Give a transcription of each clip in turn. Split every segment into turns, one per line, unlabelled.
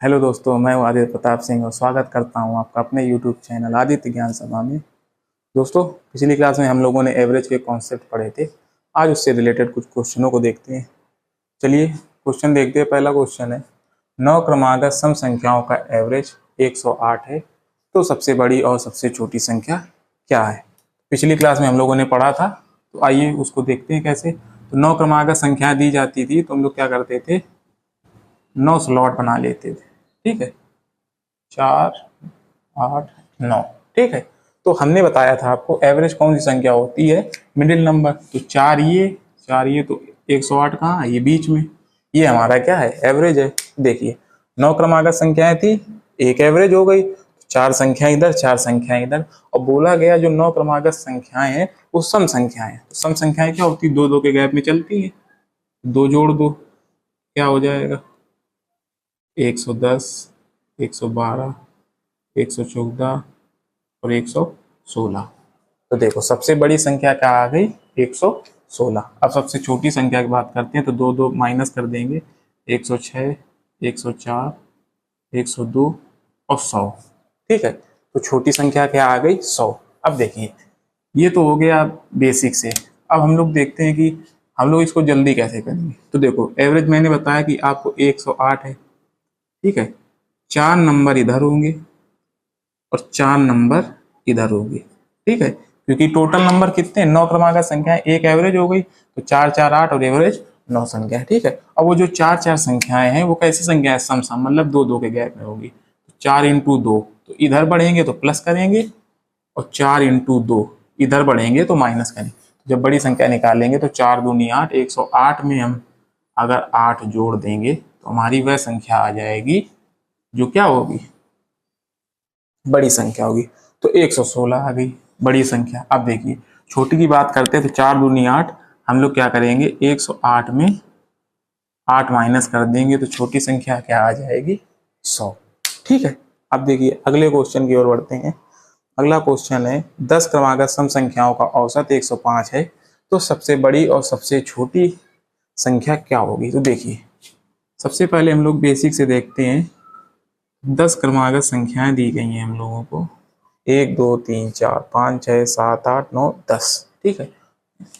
Hello दोस्तों, मैं हूं आदित्य प्रताप सिंह और स्वागत करता हूं आपका अपने यूट्यूब चैनल आदित्य ज्ञान सभा में। दोस्तों, पिछली क्लास में हम लोगों ने एवरेज के कॉन्सेप्ट पढ़े थे। आज उससे रिलेटेड कुछ क्वेश्चनों को देखते हैं। चलिए क्वेश्चन देखते हैं। पहला क्वेश्चन है, 9 क्रमागत सम संख्याओं का एवरेज 108 है, तो सबसे बड़ी और सबसे छोटी संख्या क्या है। पिछली क्लास में हम लोगों ने पढ़ा था, तो आइए उसको देखते हैं कैसे। तो 9 क्रमागत संख्या दी जाती थी तो हम लोग क्या करते थे, 9 स्लॉट बना लेते थे। ठीक है, 4, 8, 9। ठीक है, तो हमने बताया था आपको एवरेज कौन सी संख्या होती है, मिडिल नंबर। तो 4 ये तो 108 कहाँ है, ये बीच में, ये हमारा क्या है, एवरेज है। देखिए 9 क्रमागत संख्याएं थी, एक एवरेज हो गई। 4 संख्याएं इधर, 4 संख्याएं इधर, और बोला गया जो 9 क्रमागत संख्याएं हैं वो सम संख्याएं। तो सम संख्याएं क्या होती है, 2 2 के गैप में चलती है। 2 जोड़ दो, क्या हो जाएगा, 110, 112, 114 और 116। तो देखो सबसे बड़ी संख्या क्या आ गई, 116। अब सबसे छोटी संख्या की बात करते हैं तो 2 2 माइनस कर देंगे, 106, 104, 102 और 100। ठीक है, तो छोटी संख्या क्या आ गई, 100। अब देखिए ये तो हो गया बेसिक से। अब हम लोग देखते हैं कि हम लोग इसको जल्दी कैसे करेंगे। तो देखो एवरेज मैंने बताया कि आपको 108 है। ठीक है, 4 नंबर इधर होंगे और 4 नंबर इधर होंगे। ठीक है, क्योंकि टोटल नंबर कितने, 9 क्रमागत संख्याएं, एक एवरेज हो गई, तो 4 4 8 और एवरेज 9 संख्या। ठीक है, अब वो जो 4 4 संख्याएं हैं वो कैसी संख्या है, सम सम, मतलब 2 2 के गैप में होगी। तो 4 इंटू 2, तो इधर बढ़ेंगे तो प्लस करेंगे, और 4 इंटू 2 इधर बढ़ेंगे तो माइनस करेंगे। जब बड़ी संख्या निकालेंगे तो 4 दूनी 8, 108 में हम अगर 8 जोड़ देंगे तो हमारी वह संख्या आ जाएगी जो क्या होगी, बड़ी संख्या होगी। तो 116 आ गई बड़ी संख्या। अब देखिए छोटी की बात करते हैं तो 4 दूनी 8, हम लोग क्या करेंगे, 108 में 8 माइनस कर देंगे तो छोटी संख्या क्या आ जाएगी, 100। ठीक है, अब देखिए अगले क्वेश्चन की ओर बढ़ते हैं। अगला क्वेश्चन है, 10 क्रमागत सम संख्याओं का औसत 105 है, तो सबसे बड़ी और सबसे छोटी संख्या क्या होगी। तो देखिए सबसे पहले हम लोग बेसिक से देखते हैं। 10 क्रमागत संख्याएं दी गई हैं हम लोगों को, 1 2 3 4 5 6 7 8 9 10। ठीक है,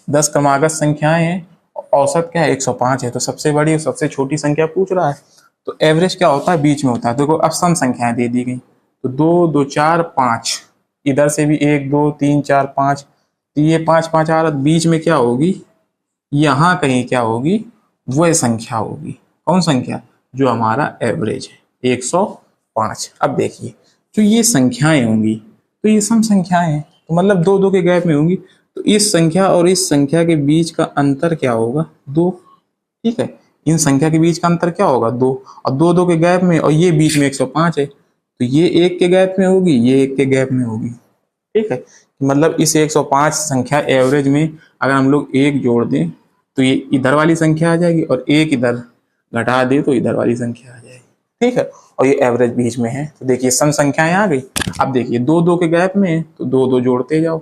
10 क्रमागत संख्याएं हैं, औसत क्या है, 105 है। तो सबसे बड़ी और सबसे छोटी संख्या पूछ रहा है, तो एवरेज क्या होता है, बीच में होता है। देखो अब सम संख्याएं दे दी गई, तो 2 2 4 5, इधर से भी 1 2 3 4 5, तो ये 5 5 आ रहा, बीच में क्या होगी, यहाँ कहीं क्या होगी, वह संख्या होगी। कौन संख्या, जो हमारा एवरेज है 105। अब देखिए जो ये संख्याएं होंगी तो ये सम संख्याएं हैं, तो मतलब 2 2 के गैप में होंगी। तो इस संख्या और इस संख्या के बीच का अंतर क्या होगा, 2। ठीक है, इन संख्या के बीच का अंतर क्या होगा, 2, और 2 2 के गैप में, और ये बीच में 105 है, तो ये 1 के गैप में होगी, ये 1 के गैप में होगी। ठीक है, मतलब इस 105 संख्या एवरेज में अगर हम लोग 1 जोड़ दें तो ये इधर वाली संख्या आ जाएगी, और 1 इधर घटा दे तो इधर वाली संख्या आ जाएगी। ठीक है, और ये एवरेज बीच में है। तो देखिए सम संख्याएं आ गई। अब देखिए 2 2 के गैप में है तो 2 2 जोड़ते जाओ,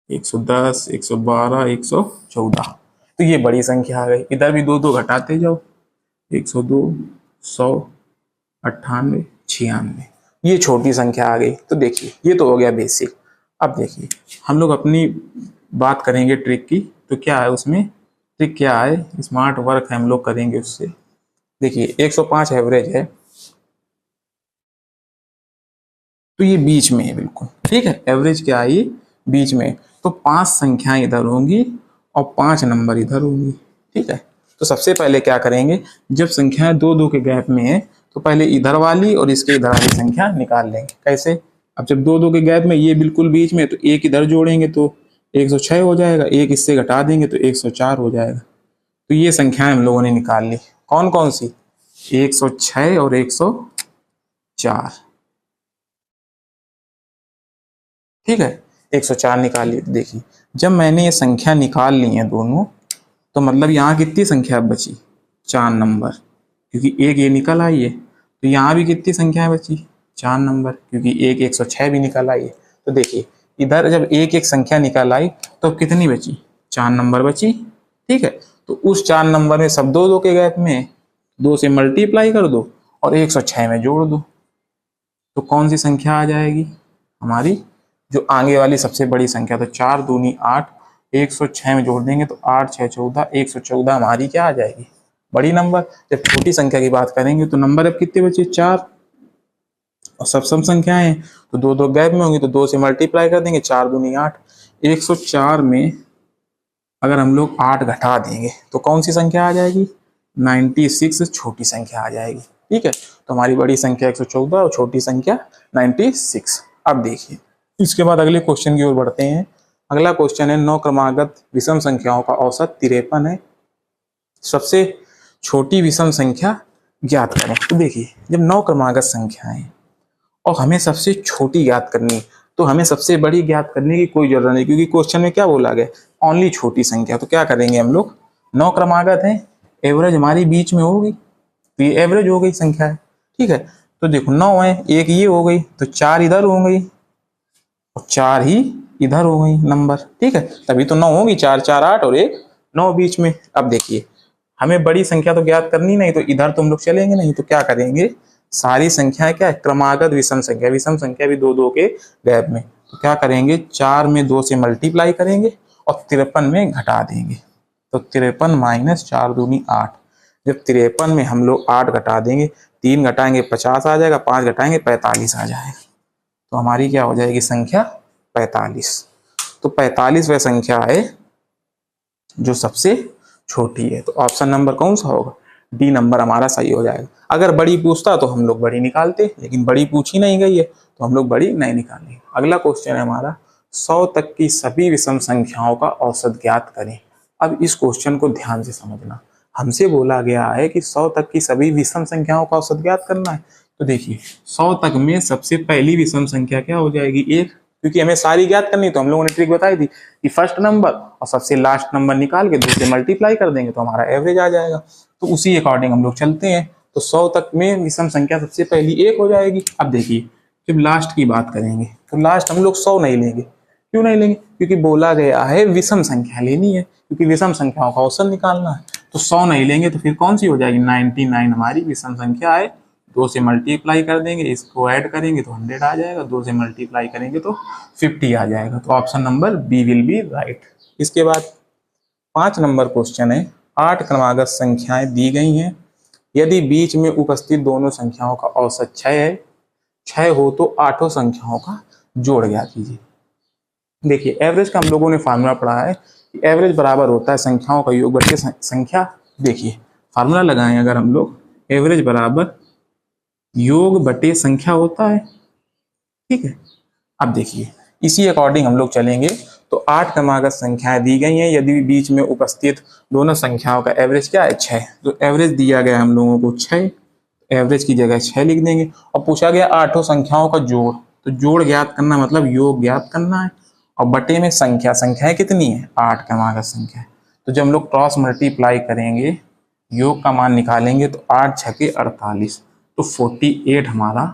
110, 112, 114। तो ये बड़ी संख्या आ गई। इधर भी 2 2 घटाते जाओ, 102, 100, 98, 96। ये छोटी संख्या आ गई। तो देखिए ये तो हो गया बेसिक। अब देखिए हम लोग अपनी बात करेंगे ट्रिक की। तो क्या है उसमें, ट्रिक क्या है, स्मार्ट वर्क है, हम लोग करेंगे उससे। देखिए 105 एवरेज है, तो ये बीच में है बिल्कुल। ठीक है, एवरेज क्या है, ये बीच में। तो 5 संख्याएं इधर होंगी और 5 नंबर इधर होंगी। ठीक है, तो सबसे पहले क्या करेंगे, जब संख्याएं 2 2 के गैप में है तो पहले इधर वाली और इसके इधर वाली संख्या निकाल लेंगे। कैसे, अब जब 2 2 के गैप में ये बिल्कुल बीच में, तो एक इधर जोड़ेंगे तो 106 हो जाएगा, एक इससे घटा देंगे तो 104 हो जाएगा। तो ये संख्याएं हम लोगों ने निकाल ली। कौन कौन सी, 106 और 104। ठीक है, 104 निकाल ली। देखिए जब मैंने ये संख्या निकाल ली है दोनों, तो मतलब यहाँ कितनी संख्या बची, 4 नंबर, क्योंकि एक ये निकल आई है। तो यहाँ भी कितनी संख्या बची, 4 नंबर, क्योंकि एक 106 भी निकल आई है। तो देखिए इधर जब एक एक संख्या निकल आई तो कितनी बची, 4 नंबर बची। ठीक है, तो उस 4 नंबर में सब 2 2 के गैप में, 2 से मल्टीप्लाई कर दो और 106 में जोड़ दो, तो कौन सी संख्या आ जाएगी हमारी, जो आगे वाली सबसे बड़ी संख्या। तो 4 दूनी 8, 106 में जोड़ देंगे तो 8 6 14, 114 हमारी क्या आ जाएगी, बड़ी नंबर। जब छोटी संख्या की बात करेंगे तो नंबर अब कितने बचे, 4, और सब सम संख्याएं हैं तो 2 2 गैप में होंगी, तो 2 से मल्टीप्लाई कर देंगे, 4 दूनी 8, 104 में अगर हम लोग 8 घटा देंगे तो कौन सी संख्या आ जाएगी, 96 छोटी संख्या आ जाएगी। ठीक है, तो हमारी बड़ी संख्या 114 और छोटी संख्या 96। अब देखिए इसके बाद अगले क्वेश्चन की ओर बढ़ते हैं। अगला क्वेश्चन है 9 क्रमागत विषम संख्याओं का औसत 53 है, सबसे छोटी विषम संख्या ज्ञात करें। तो देखिए जब 9 क्रमागत संख्याएं और हमें सबसे छोटी ज्ञात करनी, तो हमें सबसे बड़ी ज्ञात करने की कोई जरूरत नहीं, क्योंकि क्वेश्चन में क्या बोला गया, ओनली छोटी संख्या। तो क्या करेंगे हम लोग, 9 क्रमागत है, एवरेज हमारी बीच में होगी, तो ये एवरेज हो गई संख्या है। ठीक है, तो देखो 9 है, एक ये हो गई, तो 4 इधर हो गई और 4 ही इधर हो गई नंबर। ठीक है, तभी तो 9 होगी, 4 4 8 और 1 9 बीच में। अब देखिए हमें बड़ी संख्या तो ज्ञात करनी नहीं, तो इधर तो हम लोग चलेंगे नहीं, तो क्या करेंगे, सारी संख्याएं क्या है, क्रमागत विषम संख्या, विषम संख्या भी 2 2 के गैप में। तो क्या करेंगे, 4 में 2 से मल्टीप्लाई करेंगे और 53 में घटा देंगे, तो 53 माइनस 4 दूनी 8। जब 53 में हम लोग 8 घटा देंगे, 3 घटाएंगे 50 आ जाएगा, 5 घटाएंगे 45 आ जाएगा, तो हमारी क्या हो जाएगी संख्या 45। तो 45 संख्या है जो सबसे छोटी है, तो ऑप्शन नंबर कौन सा होगा, डी नंबर हमारा सही हो जाएगा। अगर बड़ी पूछता तो हम लोग बड़ी निकालते, लेकिन बड़ी पूछी नहीं गई है तो हम लोग बड़ी नहीं निकालेंगे। अगला क्वेश्चन है हमारा 100 तक की सभी विषम संख्याओं का औसत ज्ञात करें। अब इस क्वेश्चन को ध्यान से समझना, हमसे बोला गया है कि 100 तक की सभी विषम संख्याओं का औसत ज्ञात करना है। तो देखिए 100 तक में सबसे पहली विषम संख्या क्या हो जाएगी, 1, क्योंकि हमें सारी ज्ञात करनी, तो हम लोगों ने ट्रिक बताई थी कि फर्स्ट नंबर और सबसे लास्ट नंबर निकाल के 2 से मल्टीप्लाई कर देंगे तो हमारा एवरेज आ जाएगा। तो उसी अकॉर्डिंग हम लोग चलते हैं। तो 100 तक में विषम संख्या सबसे पहली 1 हो जाएगी। अब देखिए जब लास्ट की बात करेंगे तो लास्ट हम लोग 100 नहीं लेंगे। क्यों नहीं लेंगे, क्योंकि बोला गया है विषम संख्या लेनी है, क्योंकि विषम संख्याओं का औसत निकालना है। तो 100 नहीं लेंगे, तो फिर कौन सी हो जाएगी, 99 हमारी विषम संख्या है। 2 से मल्टीप्लाई कर देंगे, इसको ऐड करेंगे तो 100 आ जाएगा, 2 से मल्टीप्लाई करेंगे तो 50 आ जाएगा। तो option number B will be right. इसके बाद 5 नंबर क्वेश्चन है, 8 क्रमागत संख्याएं दी गई हैं, यदि बीच में उपस्थित दोनों संख्याओं का औसत 6 है, 6 हो तो 8 संख्याओं का जोड़ ज्ञात कीजिए। देखिए एवरेज का हम लोगों ने फार्मूला पढ़ा है कि एवरेज बराबर होता है संख्याओं का योग बटे संख्या। देखिए फार्मूला लगाएं अगर हम लोग, एवरेज बराबर योग बटे संख्या होता है। ठीक है, अब देखिए इसी अकॉर्डिंग हम लोग चलेंगे। तो 8 क्रमागत संख्याएं दी गई हैं, यदि बीच में उपस्थित दोनों संख्याओं का एवरेज क्या है, 6। तो एवरेज दिया गया हम लोगों को 6, एवरेज की जगह 6 लिख देंगे। और पूछा गया 8 संख्याओं का जोड़, तो जोड़ ज्ञात करना मतलब योग ज्ञात करना है। और बटे में संख्या, संख्याएं कितनी है, 8 क्रमागत संख्या। तो जब हम लोग क्रॉस मल्टीप्लाई करेंगे, योग का मान निकालेंगे तो 8 6 48, तो 48 हमारा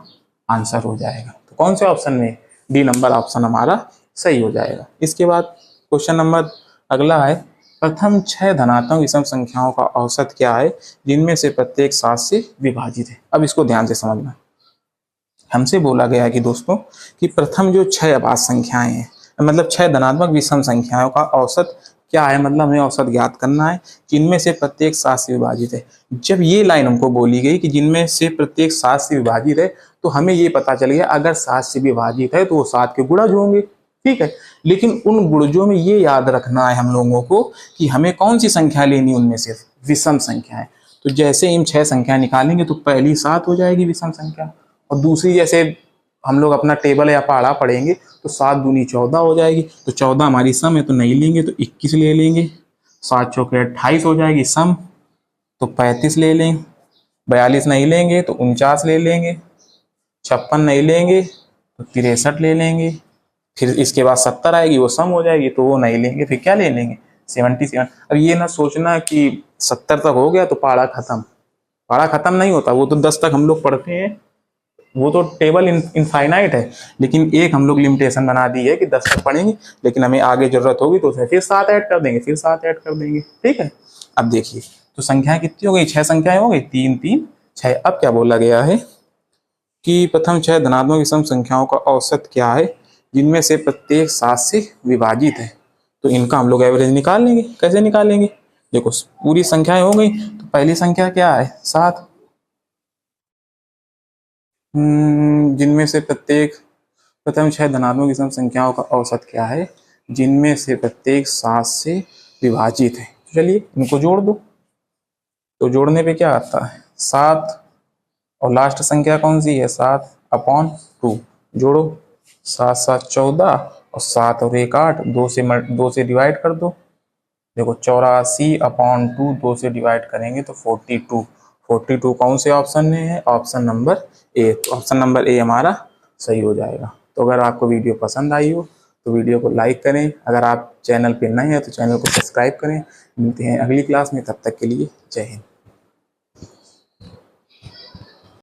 आंसर हो जाएगा। तो कौन से ऑप्शन में, डी नंबर ऑप्शन हमारा सही हो जाएगा। इसके बाद क्वेश्चन नंबर अगला है, प्रथम 6 धनात्मक विषम संख्याओं का औसत क्या है जिनमें से प्रत्येक 7 से विभाजित है। अब इसको ध्यान से समझना, हमसे बोला गया है कि दोस्तों कि प्रथम जो 6 अभाज्य संख्याएं हैं, मतलब 6 धनात्मक विषम संख्याओं का औसत क्या है, मतलब हमें औसत ज्ञात करना है जिनमें से प्रत्येक 7 से विभाजित है। जब ये लाइन हमको बोली गई कि जिनमें से प्रत्येक 7 से विभाजित है, तो हमें ये पता चल गया अगर 7 से विभाजित है तो वो 7 के गुणज होंगे। ठीक है, लेकिन उन गुणजों में ये याद रखना है हम लोगों को कि हमें कौन सी संख्या लेनी, उनमें से विषम संख्याएं। तो जैसे इन 6 संख्या निकालेंगे तो पहली 7 हो जाएगी विषम संख्या, और दूसरी जैसे हम लोग अपना टेबल या पहाड़ा पढ़ेंगे तो 7 दूनी 14 हो जाएगी। तो 14 हमारी सम है तो नहीं लेंगे, तो 21 ले लेंगे। 7 चौके 28 हो जाएगी सम, तो 35 ले लें। 42 नहीं लेंगे तो 49 ले लेंगे। 56 नहीं लेंगे तो 63 ले लेंगे। फिर इसके बाद 70 आएगी, वो सम हो जाएगी, तो वो नहीं लेंगे। फिर क्या ले लेंगे, 77। अब ये ना सोचना कि 70 तक हो गया तो पहाड़ा खत्म, पहाड़ा खत्म नहीं होता। वो तो 10 तक हम लोग पढ़ते हैं, वो तो टेबल इनफाइनाइट है, लेकिन एक हम लोग लिमिटेशन बना दी है कि 10 तक पढ़ेंगे, लेकिन हमें आगे जरूरत होगी तो फिर 7 ऐड कर देंगे, फिर 7 ऐड कर देंगे। ठीक है, अब देखिए तो संख्याएं कितनी हो गई, 6 संख्याएं हो गई, 3 3 6। अब क्या बोला गया है कि प्रथम 6 धनात्मक विषम संख्याओं का औसत क्या है जिनमें से प्रत्येक 7 से विभाजित है। तो इनका हम लोग एवरेज निकाल लेंगे। कैसे निकालेंगे, देखो पूरी संख्याएं हो गई, तो पहली संख्या क्या है 7, जिनमें से प्रत्येक प्रथम 6 धनात्मक विषम संख्याओं का औसत क्या है जिनमें से प्रत्येक 7 से विभाजित है। तो चलिए इनको जोड़ दो। तो जोड़ने पे क्या आता है 7 और लास्ट संख्या कौन सी है 7/2। जोड़ो 7 7 14 और 7 और 1 8, 2 से डिवाइड कर दो। देखो 84/2 2 से डिवाइड करेंगे तो 42। 42 कौन से ऑप्शन में है, ऑप्शन नंबर ए। तो ऑप्शन नंबर ए हमारा सही हो जाएगा। तो अगर आपको वीडियो पसंद आई हो तो वीडियो को लाइक करें, अगर आप चैनल पे नए हैं तो चैनल को सब्सक्राइब करें। मिलते हैं अगली क्लास में, तब तक के लिए जय हिंद।